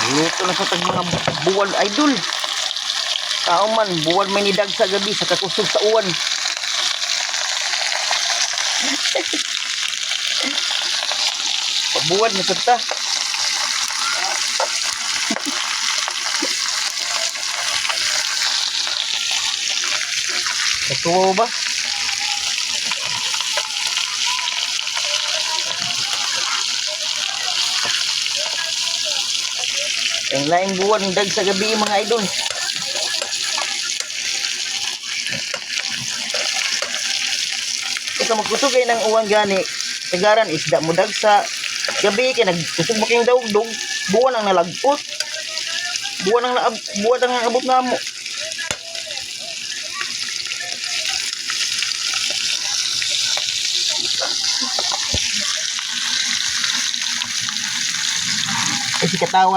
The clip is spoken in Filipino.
Luto na sa tag mga buwan idol. Tao man, buwan may nidag sa gabi sa kakusog sa uwan. Pabuwan na sa ta. Katuwa ba? Ang laing buwan dag sa gabi mga idol. Ikaw magkusog kayo ng uwan gani. Tagaran isda mo dag sa gabi kay nagkusog mo kayong dawdog. Buwan ang nalagpot. Buwan ang naabot na mo. Kasi katawan